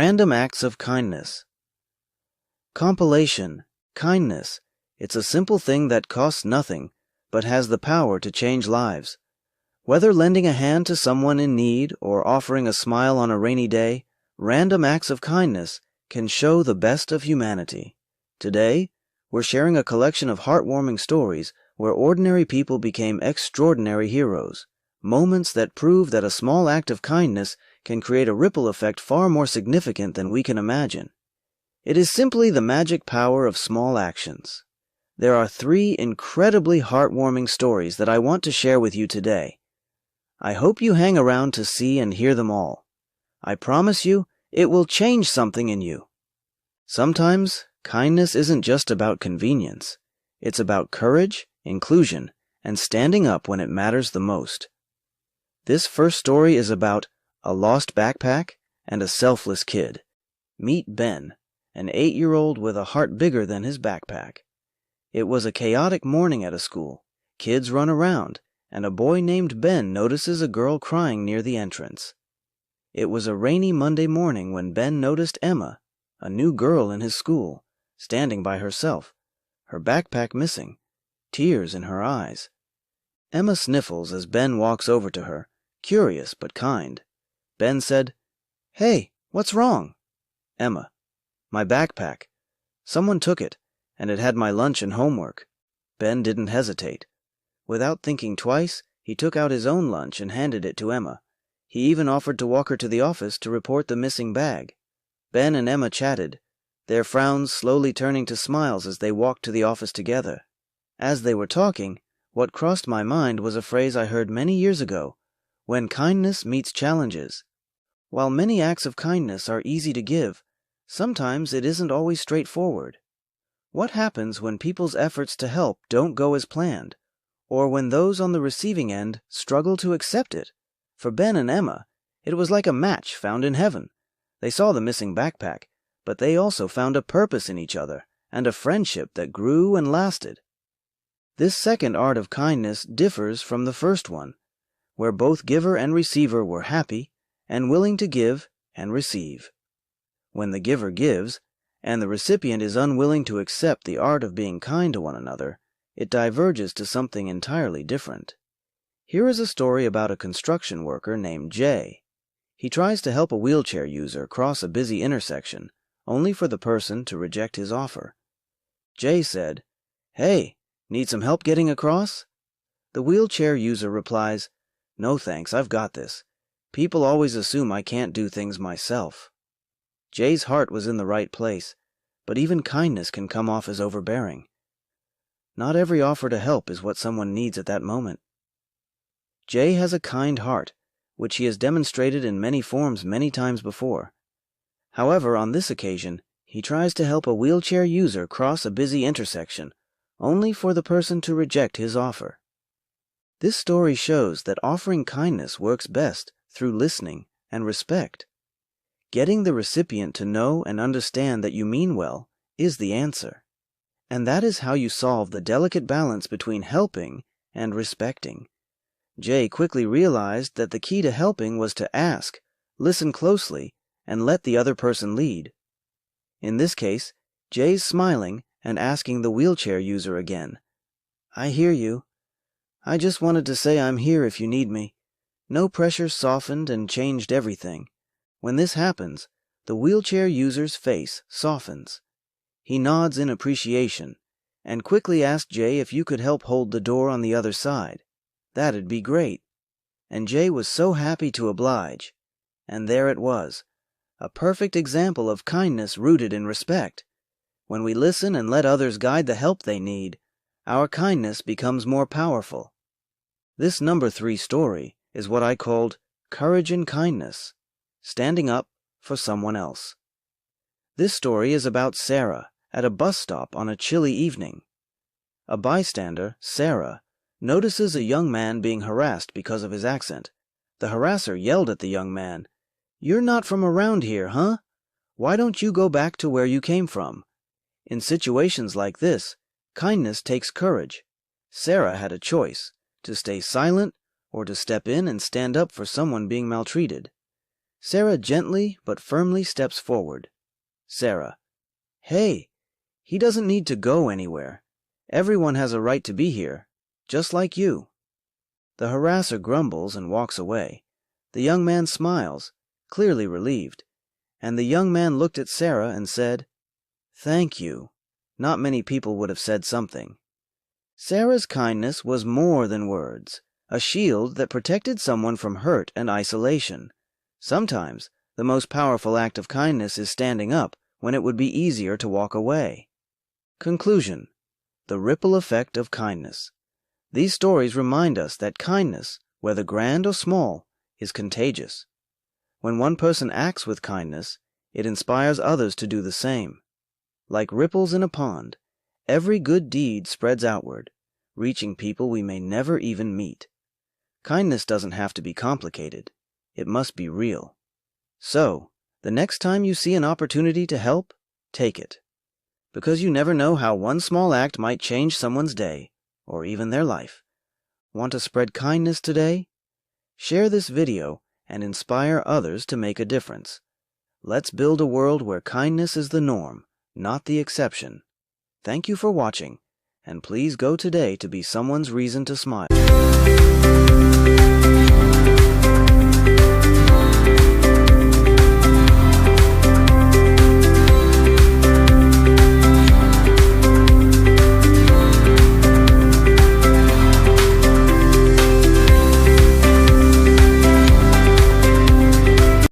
Random Acts of Kindness. Compilation. Kindness. It's a simple thing that costs nothing, but has the power to change lives. Whether lending a hand to someone in need or offering a smile on a rainy day, random acts of kindness can show the best of humanity. Today, we're sharing a collection of heartwarming stories where ordinary people became extraordinary heroes, moments that prove that a small act of kindness can create a ripple effect far more significant than we can imagine. It is simply the magic power of small actions. There are 3 incredibly heartwarming stories that I want to share with you today. I hope you hang around to see and hear them all. I promise you, it will change something in you. Sometimes, kindness isn't just about convenience. It's about courage, inclusion, and standing up when it matters the most. This first story is about a lost backpack and a selfless kid. Meet Ben, an 8-year-old with a heart bigger than his backpack. It was a chaotic morning at a school. Kids run around, and a boy named Ben notices a girl crying near the entrance. It was a rainy Monday morning when Ben noticed Emma, a new girl in his school, standing by herself, her backpack missing, tears in her eyes. Emma sniffles as Ben walks over to her, curious but kind. Ben said, "Hey, what's wrong?" Emma, "My backpack. Someone took it, and it had my lunch and homework." Ben didn't hesitate. Without thinking twice, he took out his own lunch and handed it to Emma. He even offered to walk her to the office to report the missing bag. Ben and Emma chatted, their frowns slowly turning to smiles as they walked to the office together. As they were talking, what crossed my mind was a phrase I heard many years ago, "When kindness meets challenges." While many acts of kindness are easy to give, sometimes it isn't always straightforward. What happens when people's efforts to help don't go as planned, or when those on the receiving end struggle to accept it? For Ben and Emma, it was like a match found in heaven. They saw the missing backpack, but they also found a purpose in each other and a friendship that grew and lasted. This second art of kindness differs from the first one, where both giver and receiver were happy and willing to give and receive. When the giver gives, and the recipient is unwilling to accept the art of being kind to one another, it diverges to something entirely different. Here is a story about a construction worker named Jay. He tries to help a wheelchair user cross a busy intersection, only for the person to reject his offer. Jay said, "Hey, need some help getting across?" The wheelchair user replies, "No thanks, I've got this. People always assume I can't do things myself." Jay's heart was in the right place, but even kindness can come off as overbearing. Not every offer to help is what someone needs at that moment. Jay has a kind heart, which he has demonstrated in many forms many times before. However, on this occasion, he tries to help a wheelchair user cross a busy intersection, only for the person to reject his offer. This story shows that offering kindness works best through listening and respect. Getting the recipient to know and understand that you mean well is the answer. And that is how you solve the delicate balance between helping and respecting. Jay quickly realized that the key to helping was to ask, listen closely, and let the other person lead. In this case, Jay's smiling and asking the wheelchair user again, "I hear you. I just wanted to say I'm here if you need me." No pressure softened and changed everything. When this happens, the wheelchair user's face softens. He nods in appreciation, and quickly asks Jay if you could help hold the door on the other side. That'd be great. And Jay was so happy to oblige. And there it was, a perfect example of kindness rooted in respect. When we listen and let others guide the help they need, our kindness becomes more powerful. This number 3 story is what I called courage and kindness, standing up for someone else. This story is about Sarah at a bus stop on a chilly evening. A bystander, Sarah, notices a young man being harassed because of his accent. The harasser yelled at the young man, "You're not from around here, huh? Why don't you go back to where you came from?" In situations like this, kindness takes courage. Sarah had a choice, to stay silent or to step in and stand up for someone being maltreated. Sarah gently but firmly steps forward. Sarah: Hey, he doesn't need to go anywhere. Everyone has a right to be here, just like you. The harasser grumbles and walks away. The young man smiles, clearly relieved, and the young man looked at Sarah and said, "Thank you." Not many people would have said something. Sarah's kindness was more than words, a shield that protected someone from hurt and isolation. Sometimes, the most powerful act of kindness is standing up when it would be easier to walk away. Conclusion: the ripple effect of kindness. These stories remind us that kindness, whether grand or small, is contagious. When one person acts with kindness, it inspires others to do the same. Like ripples in a pond, every good deed spreads outward, reaching people we may never even meet. Kindness doesn't have to be complicated. It must be real. So, the next time you see an opportunity to help, take it. Because you never know how one small act might change someone's day, or even their life. Want to spread kindness today? Share this video and inspire others to make a difference. Let's build a world where kindness is the norm, not the exception. Thank you for watching, and please go today to be someone's reason to smile.